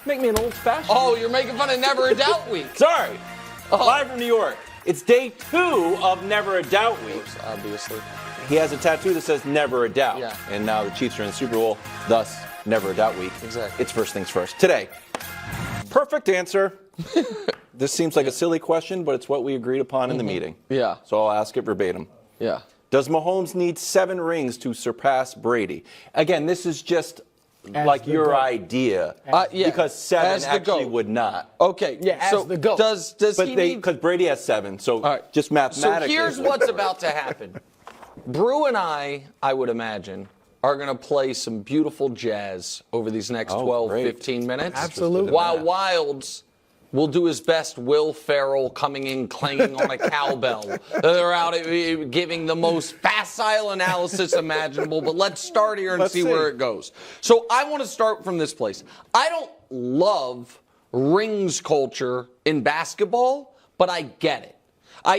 Make me an old-fashioned. Oh, you're making fun of Never a Doubt Week. Sorry. Live from New York. It's day 2 of Never a Doubt Week. Obviously. He has a tattoo that says Never a Doubt. Yeah. And now the Chiefs are in the Super Bowl, thus Never a Doubt Week. Exactly. It's first things first. Today, perfect answer. This seems like a silly question, but it's what we agreed upon in the meeting. Yeah. So I'll ask it verbatim. Yeah. Does Mahomes need 7 rings to surpass Brady? Again, this is just like your idea. Yeah. Because 7 As the actually GOAT. would not. Okay. Yeah, so as the GOAT. Does But he need... because Brady has 7, so right. just mathematically. So here's what's about to happen. Brew and I would imagine, are going to play some beautiful jazz over these next 12, great. 15 minutes. Absolutely. While Wilds will do his best Will Ferrell coming in clanging on a cowbell. They're out giving the most facile analysis imaginable, but let's start here and see where it goes. So I want to start from this place. I don't love rings culture in basketball, but I get it.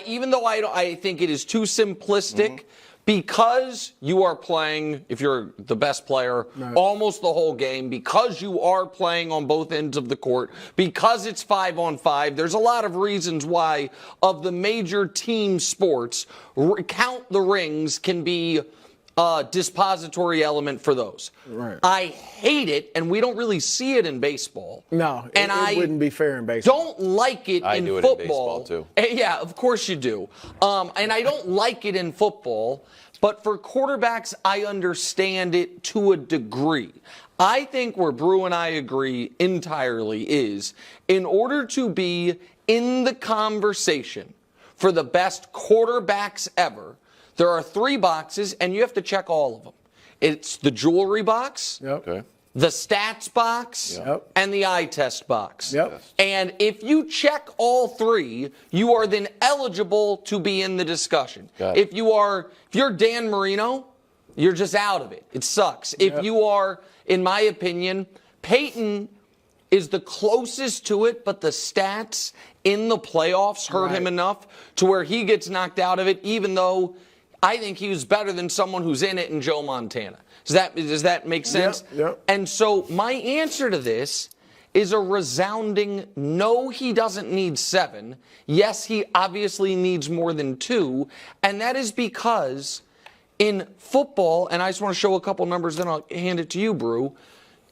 Even though I think it is too simplistic, because you are playing, if you're the best player, almost the whole game, because you are playing on both ends of the court, because it's 5-on-5, there's a lot of reasons why of the major team sports, count the rings can be a dispository element for those. Right. I hate it, and we don't really see it in baseball. No, and it wouldn't be fair in baseball. Don't like it I in do it football. in baseball, too. Yeah, of course you do. And I don't like it in football, but for quarterbacks, I understand it to a degree. I think where Brew and I agree entirely is, in order to be in the conversation for the best quarterbacks ever, there are 3 boxes, and you have to check all of them. It's the jewelry box, Okay. the stats box, and the eye test box. And if you check all 3, you are then eligible to be in the discussion. If you're Dan Marino, you're just out of it. It sucks. If you are, in my opinion, Peyton is the closest to it, but the stats in the playoffs hurt him enough to where he gets knocked out of it, even though I think he was better than someone who's in it in Joe Montana. Does that make sense? And so my answer to this is a resounding no, he doesn't need 7. Yes, he obviously needs more than 2. And that is because in football, and I just want to show a couple numbers, then I'll hand it to you, Brew.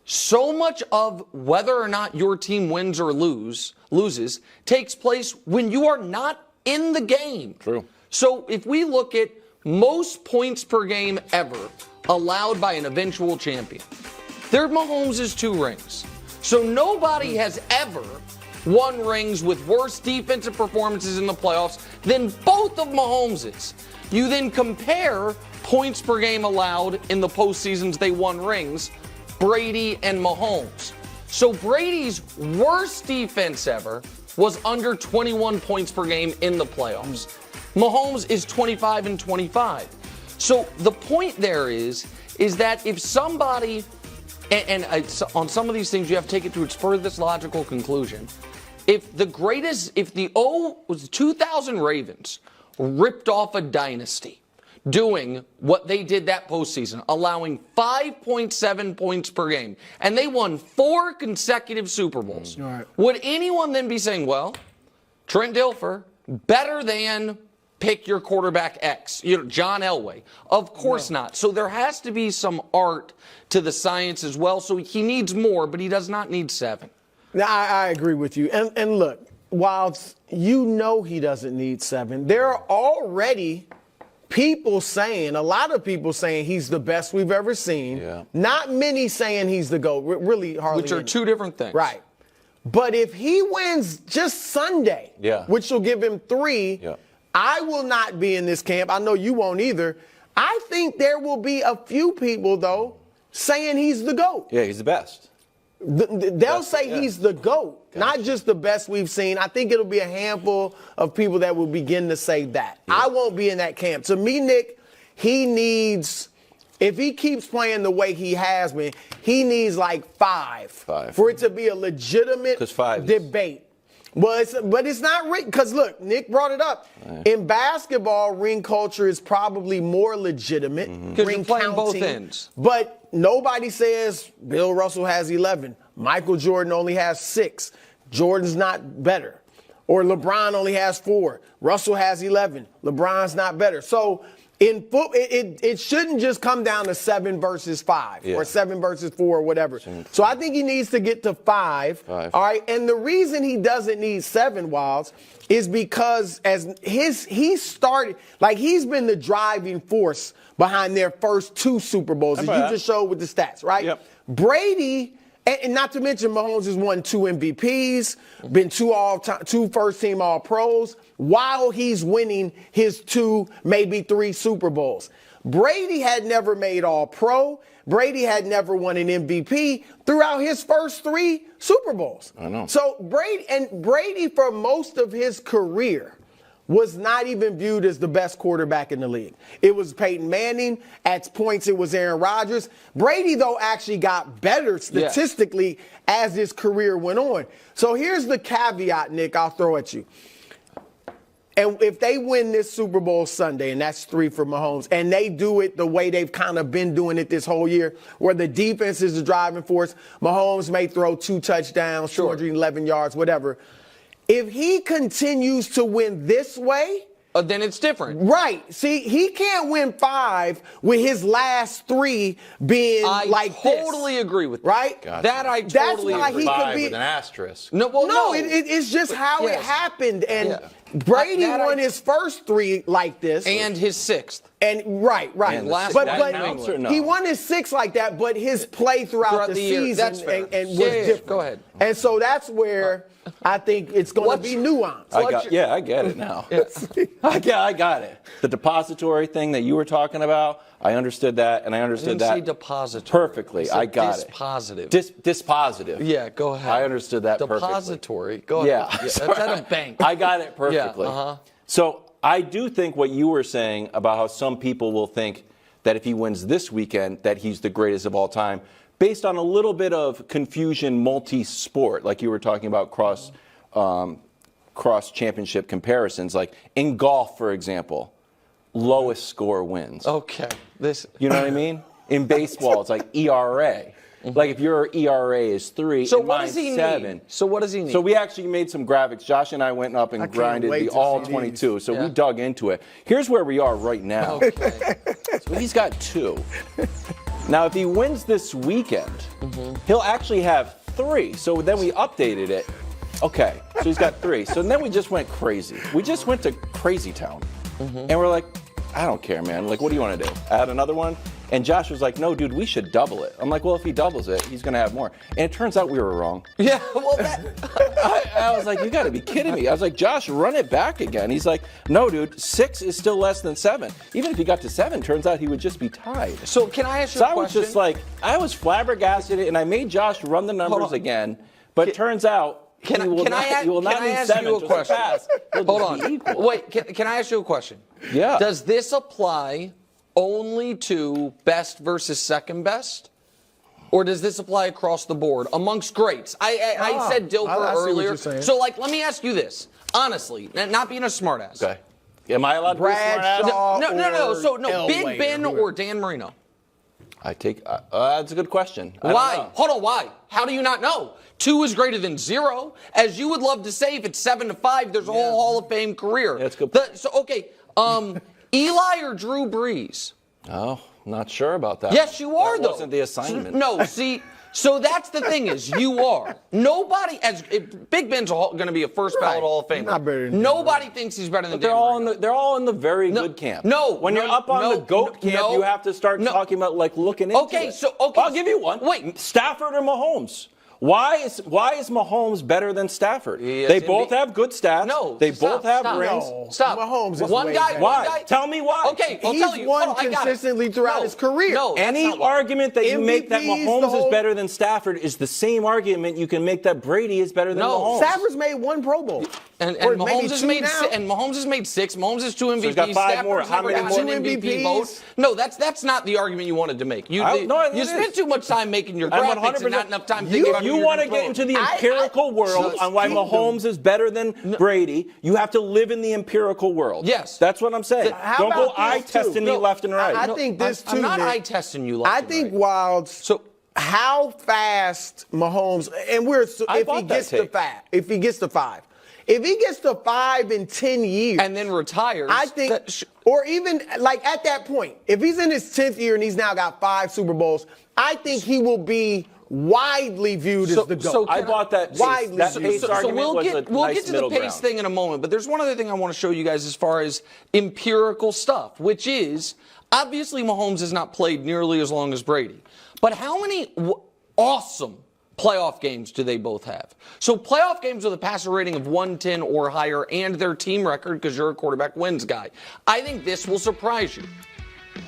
So much of whether or not your team wins or loses takes place when you are not in the game. True. So if we look at most points per game ever allowed by an eventual champion, they're Mahomes' 2 rings. So nobody has ever won rings with worse defensive performances in the playoffs than both of Mahomes's. You then compare points per game allowed in the postseasons they won rings, Brady and Mahomes. So Brady's worst defense ever was under 21 points per game in the playoffs. Mahomes is 25 and 25. So the point there is that if somebody, and on some of these things you have to take it to its furthest logical conclusion, if the 2000 Ravens ripped off a dynasty doing what they did that postseason, allowing 5.7 points per game, and they won 4 consecutive Super Bowls, would anyone then be saying, well, Trent Dilfer, better than pick your quarterback X, John Elway? Of course not. So there has to be some art to the science as well. So he needs more, but he does not need 7. Now, I agree with you. And look, while he doesn't need 7, there are already a lot of people saying he's the best we've ever seen. Not many saying he's the GOAT, really hardly. Which are 2 different things. Right. But if he wins just Sunday, which will give him 3, I will not be in this camp. I know you won't either. I think there will be a few people, though, saying he's the GOAT. Yeah, he's the best. They'll say he's the GOAT, not just the best we've seen. I think it'll be a handful of people that will begin to say that. I won't be in that camp. To me, Nick, he needs, if he keeps playing the way he has been, he needs like 5 for it to be a legitimate debate. But it's not because look, Nick brought it up. In basketball, ring culture is probably more legitimate. Because you're playing both ends. But nobody says Bill Russell has 11. Michael Jordan only has 6. Jordan's not better. Or LeBron only has 4. Russell has 11. LeBron's not better. So in football, it shouldn't just come down to 7 versus 5 or 7 versus 4 or whatever. So I think he needs to get to 5. All right. And the reason he doesn't need 7, Wilds, is because as he started, like he's been the driving force behind their first 2 Super Bowls, as you just showed with the stats, right? Yep. Brady, and not to mention Mahomes has won 2 MVPs, been 2 first-team All-Pros, while he's winning his 2, maybe 3 Super Bowls. Brady had never made All-Pro. Brady had never won an MVP throughout his first 3 Super Bowls. I know. So Brady, for most of his career, was not even viewed as the best quarterback in the league. It was Peyton Manning. At points, it was Aaron Rodgers. Brady, though, actually got better statistically as his career went on. So here's the caveat, Nick, I'll throw at you. And if they win this Super Bowl Sunday, and that's 3 for Mahomes, and they do it the way they've kind of been doing it this whole year, where the defense is the driving force, Mahomes may throw 2 touchdowns, 211 yards, whatever. If he continues to win this way, then it's different. Right. See, he can't win 5 with his last 3 being like this. I totally agree with that. Right? Gotcha. That I That's totally why agree. he could be with an asterisk. It's just how it happened. And Brady won his first 3 like this. And his 6th. And right. And But he won his 6 like that, but his play throughout the season and was different. Go ahead. And so that's where I think it's going to be nuanced. I get it now. I got it. The depository thing that you were talking about, I understood that, and I understood that. I didn't say depository. Perfectly. I got it. Dispositive. Dispositive. Yeah, go ahead. I understood that depository. perfectly. Go ahead. That's at a bank. I got it perfectly. Yeah, So I do think what you were saying about how some people will think that if he wins this weekend, that he's the greatest of all time, based on a little bit of confusion, multi-sport, like you were talking about cross-championship comparisons. Like in golf, for example, lowest score wins. Okay. You know what I mean? In baseball, it's like ERA. Like if your ERA is 3 so and what mine's does he 7. Need? So what does he need? So we actually made some graphics. Josh and I went up and grinded the all 22. So we dug into it. Here's where we are right now. Okay. So he's got 2. Now, if he wins this weekend, he'll actually have 3. So then we updated it. Okay, so he's got 3. So then we just went crazy. We just went to crazy town. And we're like, I don't care, man. Like, what do you want to do? Add another one? And Josh was like, no, dude, we should double it. I'm like, well, if he doubles it, he's going to have more. And it turns out we were wrong. Yeah, well, I was like, you got to be kidding me. I was like, Josh, run it back again. He's like, no, dude, 6 is still less than 7. Even if he got to 7, turns out he would just be tied. So can I ask you a question? So I was just like, I was flabbergasted, and I made Josh run the numbers again. But it turns out, Can I ask you a question? Hold on. Wait, can I ask you a question? Yeah. Does this apply only to best versus second best? Or does this apply across the board amongst greats? I said Dilfer earlier. So, let me ask you this. Honestly, not being a smartass. Okay. Am I allowed to be a smartass? No. So, Big Ben or Dan Marino? I take. That's a good question. Why? Hold on. Why? How do you not know? 2 is greater than 0. As you would love to say, if it's 7-5, there's a whole Hall of Fame career. Yeah, that's good. Eli or Drew Brees? Oh, not sure about that. Yes, you are, that though. Wasn't the assignment? No, see. So that's the thing is, you are. Nobody, Big Ben's going to be a first ballot Hall of Famer. Not better than Nobody thinks he's better than They're Dan all Marino. they're all in the very good camp. When you're up on the GOAT camp, you have to start talking about looking into it. I'll give you one. Wait, Stafford or Mahomes? Why is Mahomes better than Stafford? They both have good stats. No, they both have rings. Stop. Mahomes is one guy. Why? Tell me why. Okay, I'll He's tell you. won consistently throughout his career. No, any argument that you make that Mahomes is better than Stafford is the same argument you can make that Brady is better than Mahomes. Stafford's made 1 Pro Bowl. And Mahomes has made 6. Mahomes has 2 MVPs. So he's got 5 more. How many more MVP votes? No, that's not the argument you wanted to make. You spent too much time making your graphics and not enough time thinking about you want to get into the empirical world on why Mahomes is better than Brady. You have to live in the empirical world. Yes. That's what I'm saying. Don't go eye testing me left and right. I think this too. I'm not eye testing you left I and think right. Wilds how fast Mahomes, and if he gets to 5. If he gets to 5 in 10 years. And then retires. I think, or even like at that point, if he's in his 10th year and he's now got 5 Super Bowls, I think he will be widely viewed as the GOAT. I bought that. Widely that viewed. argument we'll get nice to the pace ground. thing in a moment, but there's one other thing I want to show you guys as far as empirical stuff, which is obviously Mahomes has not played nearly as long as Brady. But how many awesome playoff games do they both have? So playoff games with a passer rating of 110 or higher and their team record, because you're a quarterback wins guy. I think this will surprise you.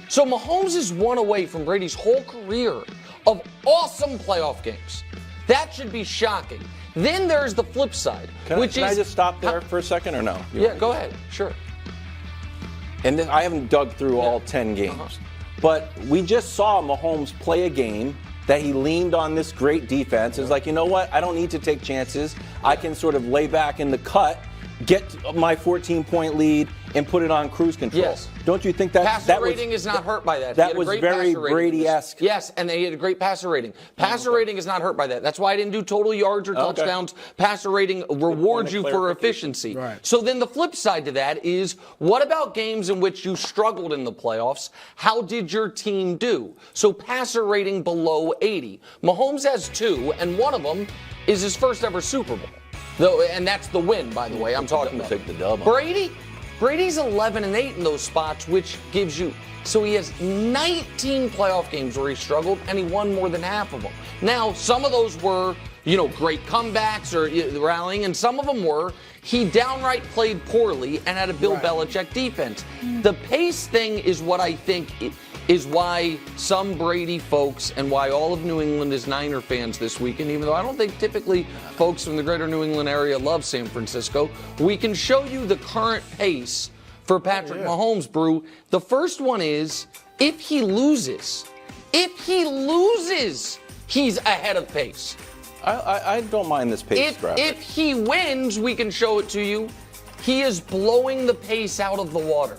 So Mahomes is one away from Brady's whole career of awesome playoff games. That should be shocking. Then there's the flip side, Can I just stop there for a second or no? Yeah, go ahead. Sure. And then I haven't dug through all 10 games. But we just saw Mahomes play a game that he leaned on this great defense. It's like, you know what? I don't need to take chances. I can sort of lay back in the cut, get my 14-point lead, and put it on cruise control. Yes. Don't you think that passer rating is not hurt by that? That was very Brady-esque. Yes, and they had a great passer rating. Passer rating is not hurt by that. That's why I didn't do total yards or touchdowns. Passer rating rewards you for efficiency. Right. So then the flip side to that is, what about games in which you struggled in the playoffs? How did your team do? So passer rating below 80. Mahomes has 2, and one of them is his first ever Super Bowl. And that's the win, by the way, I'm talking about. Take the dub. Brady's 11-8 in those spots, which gives you. So he has 19 playoff games where he struggled, and he won more than half of them. Now, some of those were, great comebacks or rallying, and some of them were he downright played poorly and had a Bill Belichick defense. The pace thing is what I think is why some Brady folks and why all of New England is Niner fans this weekend, even though I don't think typically folks from the greater New England area love San Francisco. We can show you the current pace for Patrick Mahomes, Brew. The first one is, if he loses, he's ahead of pace. I don't mind this pace graphic. If he wins, we can show it to you. He is blowing the pace out of the water.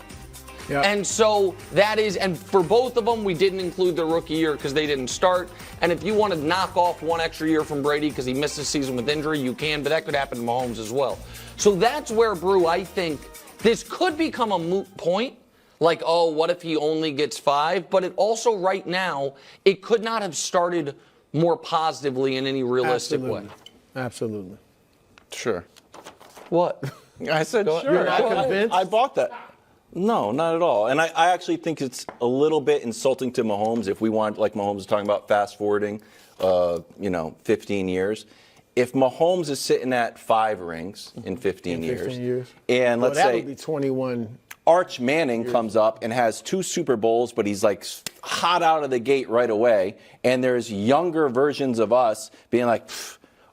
Yep. And so that is, and for both of them, we didn't include their rookie year because they didn't start. And if you want to knock off one extra year from Brady because he missed the season with injury, you can, but that could happen to Mahomes as well. So that's where, Brew, I think this could become a moot point. Like, oh, what if he only gets 5? But it also, right now, it could not have started more positively in any realistic way. Absolutely. Sure. What? I said sure. You're not convinced? I bought that. No, not at all. And I actually think it's a little bit insulting to Mahomes if we want, like Mahomes is talking about, fast forwarding, 15 years. If Mahomes is sitting at 5 rings in 15 years, and let's that say would be 21. Arch Manning comes up and has 2 Super Bowls, but he's like hot out of the gate right away, and there's younger versions of us being like,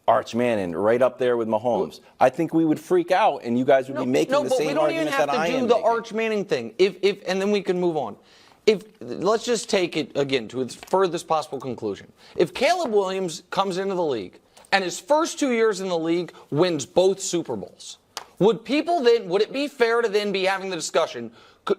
Arch Manning right up there with Mahomes. I think we would freak out, and you guys would be making the same argument that I am. No, but we don't even have to do the Arch Manning thing. If and then we can move on. Let's just take it again to its furthest possible conclusion. If Caleb Williams comes into the league and his first 2 years in the league wins both Super Bowls, would it be fair to then be having the discussion,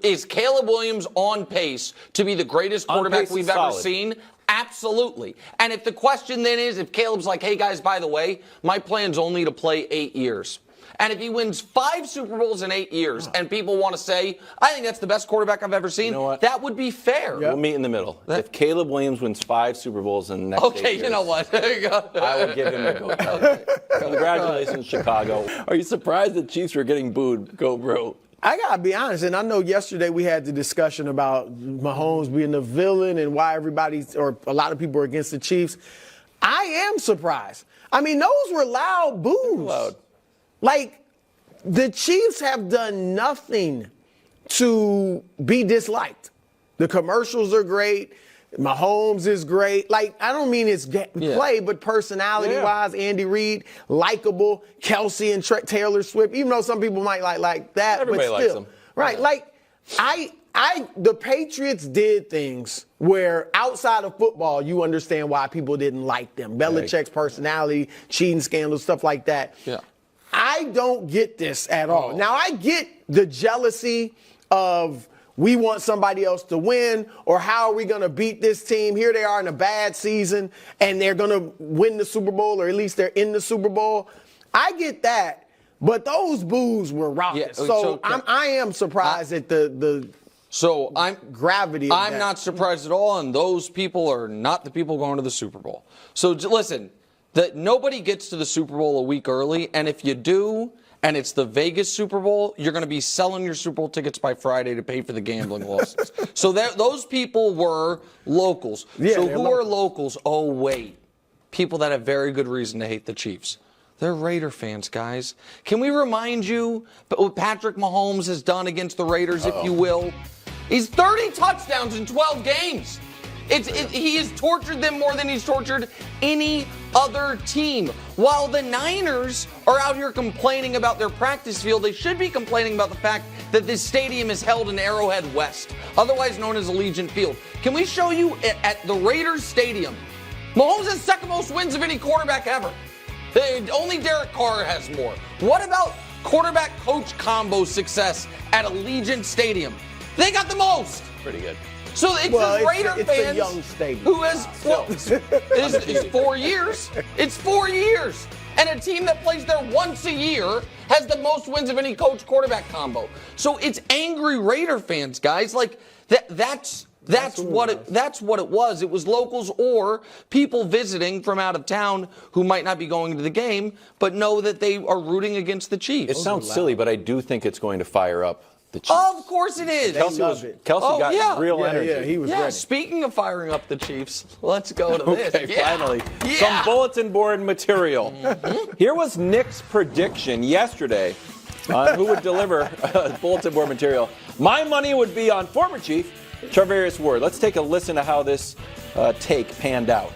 is Caleb Williams on pace to be the greatest quarterback we've ever seen? Absolutely. And if the question then is, if Caleb's like, hey guys, by the way, my plan's only to play 8 years. And if he wins 5 Super Bowls in 8 years and people want to say, I think that's the best quarterback I've ever seen, that would be fair. We'll meet in the middle. If Caleb Williams wins 5 Super Bowls in the next 8 years, you know what? There you go. I will give him a go. Congratulations, Chicago. Are you surprised the Chiefs were getting booed? Go, bro. I got to be honest, and I know yesterday we had the discussion about Mahomes being the villain and why or a lot of people are against the Chiefs. I am surprised. I mean, those were loud boos. Loud. Like, the Chiefs have done nothing to be disliked. The commercials are great. Mahomes is great. Like, I don't mean it's play, but personality-wise, Andy Reid, likable. Kelsey and Taylor Swift, even though some people might like that, everybody but still. likes them. Right. Like, the Patriots did things where outside of football, you understand why people didn't like them. Belichick's personality, cheating scandals, stuff like that. Yeah. I don't get this at all. Now, I get the jealousy of we want somebody else to win, or how are we going to beat this team? Here they are in a bad season, and they're going to win the Super Bowl, or at least they're in the Super Bowl. I get that, but those boos were raucous. Yeah, so I am surprised at the gravity of I'm that. not surprised at all, and those people are not the people going to the Super Bowl. So listen, nobody gets to the Super Bowl a week early, and if you do, and it's the Vegas Super Bowl, you're going to be selling your Super Bowl tickets by Friday to pay for the gambling losses. So those people were locals. Yeah, so who are locals? Oh, wait. People that have very good reason to hate the Chiefs. They're Raider fans, guys. Can we remind you what Patrick Mahomes has done against the Raiders, if you will? He's 30 touchdowns in 12 games. He has tortured them more than he's tortured any other team. While the Niners are out here complaining about their practice field, they should be complaining about the fact that this stadium is held in Arrowhead West, otherwise known as Allegiant Field. Can we show you at the Raiders Stadium? Mahomes has second most wins of any quarterback ever. Only Derek Carr has more. What about quarterback-coach combo success at Allegiant Stadium? They got the most. Pretty good. So it's the Raider it's fans a young stadium. who has it's 4 years. It's 4 years. And a team that plays there once a year has the most wins of any coach quarterback combo. So it's angry Raider fans, guys. Like that's what it was. It was locals or people visiting from out of town who might not be going to the game, but know that they are rooting against the Chiefs. It sounds silly, but I do think it's going to fire up the Chiefs. Of course it is. Kelsey got real energy. Yeah, he was ready. Speaking of firing up the Chiefs, let's go to this. Okay, finally. Some bulletin board material. Here was Nick's prediction yesterday on who would deliver bulletin board material. My money would be on former Chief Charvarius Ward. Let's take a listen to how this take panned out.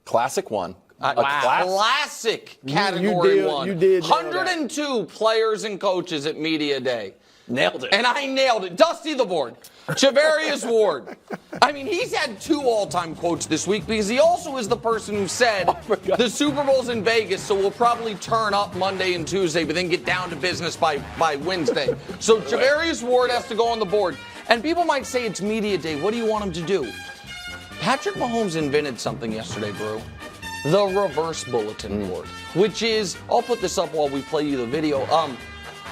Classic one. Classic category one. You did 102 players and coaches at Media Day. Nailed it. And I nailed it. Dusty the board. Charvarius Ward. I mean, he's had 2 all-time quotes this week because he also is the person who said the Super Bowl's in Vegas, so we'll probably turn up Monday and Tuesday, but then get down to business by Wednesday. So Charvarius Ward has to go on the board. And people might say it's Media Day. What do you want him to do? Patrick Mahomes invented something yesterday, bro. The reverse bulletin board, which is, I'll put this up while we play you the video.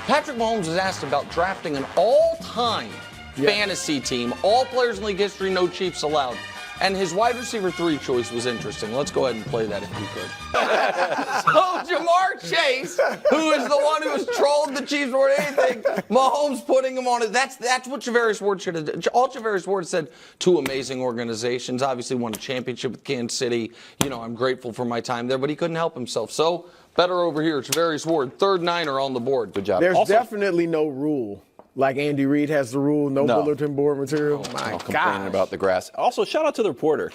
Patrick Mahomes was asked about drafting an all-time fantasy team, all players in league history, no Chiefs allowed. And his wide receiver 3 choice was interesting. Let's go ahead and play that if we could. So Jamar Chase, who is the one who has trolled the Chiefs more than anything, Mahomes putting him on it. That's what Charvarius Ward should have done. All Charvarius Ward said, 2 amazing organizations, obviously won a championship with Kansas City. You know, I'm grateful for my time there, but he couldn't help himself. So better over here, Charvarius Ward, 3rd Niner on the board. Good job. There's definitely no rule. Like Andy Reid has the rule, no bulletin board material. My complaining about the grass. Also, shout out to the reporter.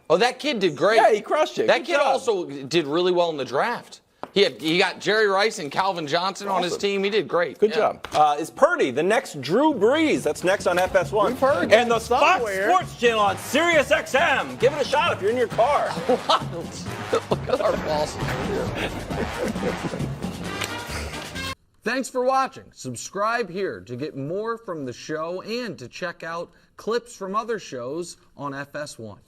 Oh, that kid did great. Yeah, he crushed it. That kid also did really well in the draft. He got Jerry Rice and Calvin Johnson on his team. He did great. Good job. Is Purdy the next Drew Brees? That's next on FS1. We've heard and the Fox somewhere. Sports Channel on Sirius XM. Give it a shot if you're in your car. Look at our bosses here. Thanks for watching. Subscribe here to get more from the show and to check out clips from other shows on FS1.